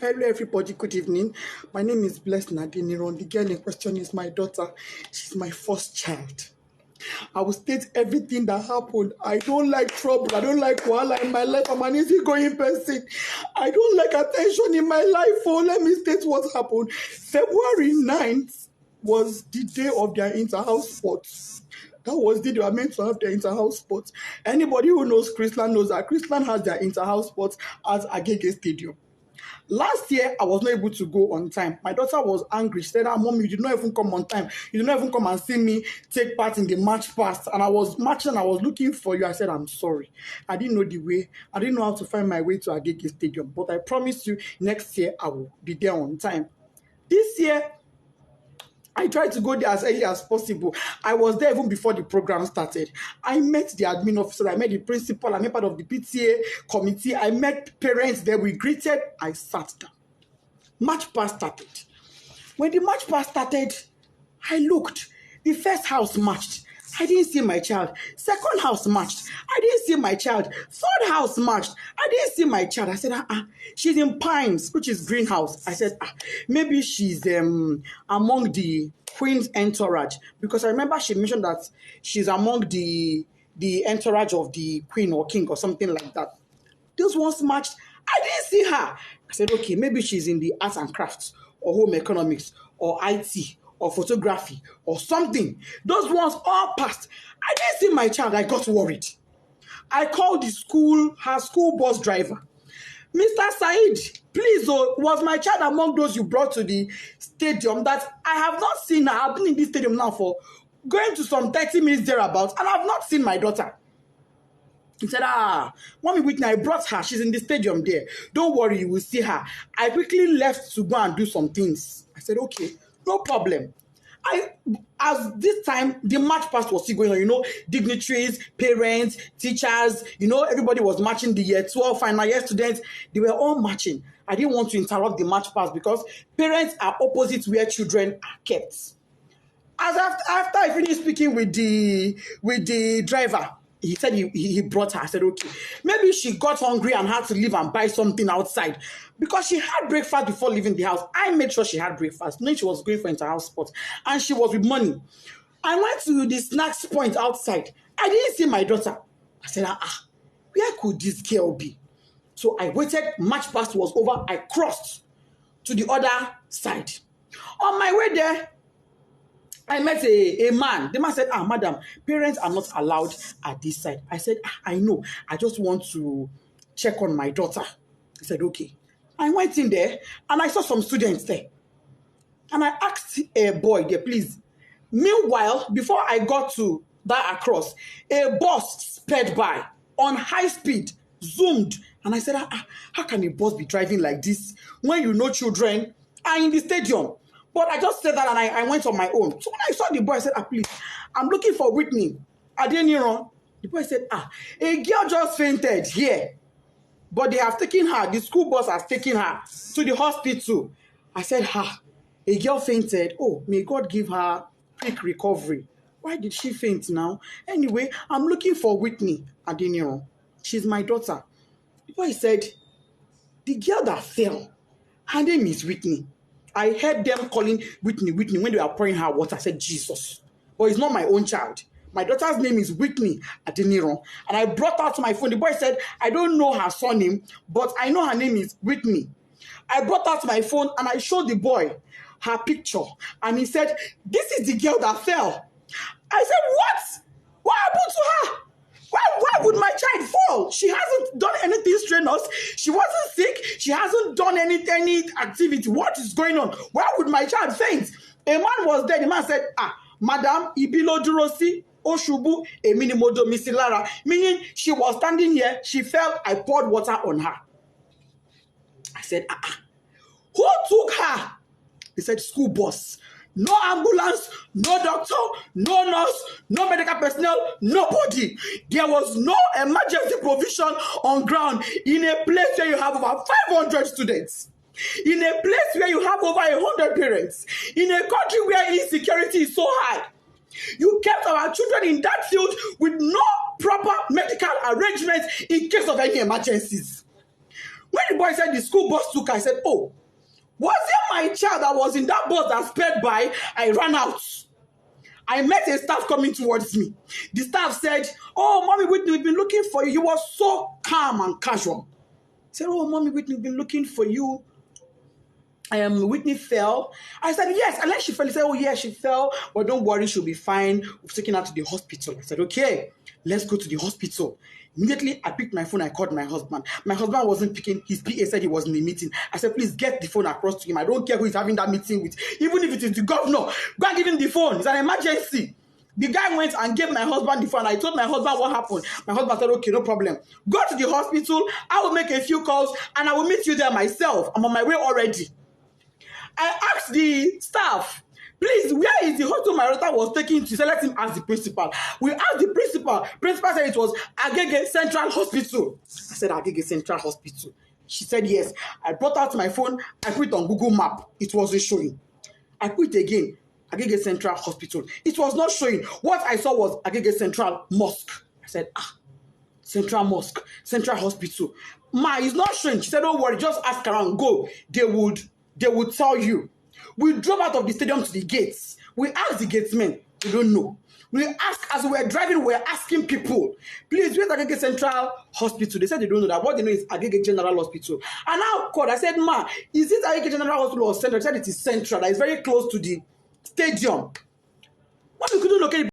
Hello, everybody. Good evening. My name is Blessed Nadine. The girl in question is my daughter. She's my first child. I will state everything that happened. I don't like trouble. I don't like wahala in my life. I'm an easygoing person. I don't like attention in my life. Oh, let me state what happened. February 9th was the day of their inter-house sports. That was the day they were meant to have their inter-house sports. Anybody who knows chrisland knows that chrisland has their inter-house sports at Agege Stadium. Last year, I was not able to go on time. My daughter was angry. She said, Mom, you did not even come on time. You did not even come and see me take part in the march past. And I was marching, I was looking for you. I said, I'm sorry. I didn't know the way. I didn't know how to find my way to Agege Stadium. But I promise you, next year, I will be there on time. This year, I tried to go there as early as possible. I was there even before the program started. I met the admin officer, I met the principal, I met part of the PTA committee, I met parents there, we greeted, I sat down. March past started. When the march past started, I looked. The first house marched. I didn't see my child. Second house marched. I didn't see my child. Third house marched. I didn't see my child. I said, she's in Pines, which is greenhouse. I said, maybe she's among the Queen's entourage. Because I remember she mentioned that she's among the entourage of the Queen or King or something like that. Those ones marched. I didn't see her. I said, okay, maybe she's in the arts and crafts or home economics or IT or photography or something. Those ones all passed. I didn't see my child. I got worried. I called the school, her school bus driver. Mr. Said, please, was my child among those you brought to the stadium? That I have not seen her. I've been in this stadium now for going to some 30 minutes thereabouts, and I've not seen my daughter. He said, Mommy Whitney, I brought her. She's in the stadium there. Don't worry, you will see her. I quickly left to go and do some things. I said, okay, no problem. As this time, the march past was still going on, dignitaries, parents, teachers, everybody was marching. The year 12 final year students, they were all marching. I didn't want to interrupt the march past because parents are opposite where children are kept. As after I finished speaking with the driver, he said he brought her. I said, okay. Maybe she got hungry and had to leave and buy something outside. Because she had breakfast before leaving the house. I made sure she had breakfast, knowing she was going for inter-house sports. And she was with money. I went to the snacks point outside. I didn't see my daughter. I said, where could this girl be? So I waited. March past was over. I crossed to the other side. On my way there, I met a man. The man said, madam, parents are not allowed at this side. I said, I know. I just want to check on my daughter. He said, okay. I went in there and I saw some students there. And I asked a boy there, please. Meanwhile, before I got to that across, a bus sped by on high speed, zoomed. And I said, how can a bus be driving like this when children are in the stadium? But I just said that and I went on my own. So when I saw the boy, I said, please, I'm looking for Whitney. The boy said, a girl just fainted here. But they have taken her, the school bus has taken her to the hospital. I said, a girl fainted. Oh, may God give her quick recovery. Why did she faint now? Anyway, I'm looking for Whitney Adeniro. She's my daughter. The boy said, the girl that fell, her name is Whitney. I heard them calling Whitney when they were pouring her water. I said, Jesus. But it's not my own child. My daughter's name is Whitney Adeniro. And I brought her to my phone. The boy said, I don't know her surname, but I know her name is Whitney. I brought her to my phone and I showed the boy her picture. And he said, this is the girl that fell. I said, what? What happened to her? Why would my child fall? She hasn't done anything strenuous. She wasn't sick. She hasn't done any activity. What is going on? Why would my child faint? A man was there. The man said, Madam, ibilo durosi, oshubu, emini modo misilara. Meaning she was standing here. She fell. I poured water on her. I said, who took her? He said, school bus. No ambulance, no doctor, no nurse, no medical personnel, nobody. There was no emergency provision on ground in a place where you have over 500 students. In a place where you have over 100 parents. In a country where insecurity is so high. You kept our children in that field with no proper medical arrangements in case of any emergencies. When the boy said the school bus took her, I said, oh, was it my child that was in that bus that sped by? I ran out. I met a staff coming towards me. The staff said, oh, Mommy Whitney, we've been looking for you. You were so calm and casual. I said, oh, Mommy Whitney, we've been looking for you. Whitney fell. I said, yes. And then she fell. He said, oh, yeah, she fell. But don't worry, she'll be fine. We've taken her to the hospital. I said, okay, let's go to the hospital. Immediately, I picked my phone. I called my husband. My husband wasn't picking. His PA said he was in a meeting. I said, please get the phone across to him. I don't care who he's having that meeting with. Even if it is the governor, go and give him the phone. It's an emergency. The guy went and gave my husband the phone. I told my husband what happened. My husband said, okay, no problem. Go to the hospital. I will make a few calls and I will meet you there myself. I'm on my way already. I asked the staff, please, where is the hospital my daughter was taken to? So let him ask the principal. We asked the principal. Principal said it was Agege Central Hospital. I said, Agege Central Hospital. She said, yes. I brought out my phone. I put it on Google Map. It wasn't showing. I put it again, Agege Central Hospital. It was not showing. What I saw was Agege Central Mosque. I said, Central Mosque, Central Hospital. Ma, it's not showing. She said, don't worry, just ask around. Go. They would tell you. We drove out of the stadium to the gates. We asked the gatesmen. They don't know. We asked, as we were driving, we were asking people, please, where's Agege Central Hospital? They said they don't know that. What they know is Agege General Hospital. And I called. I said, ma, is it Agege General Hospital or Central? They said it is Central. That is very close to the stadium. What we couldn't locate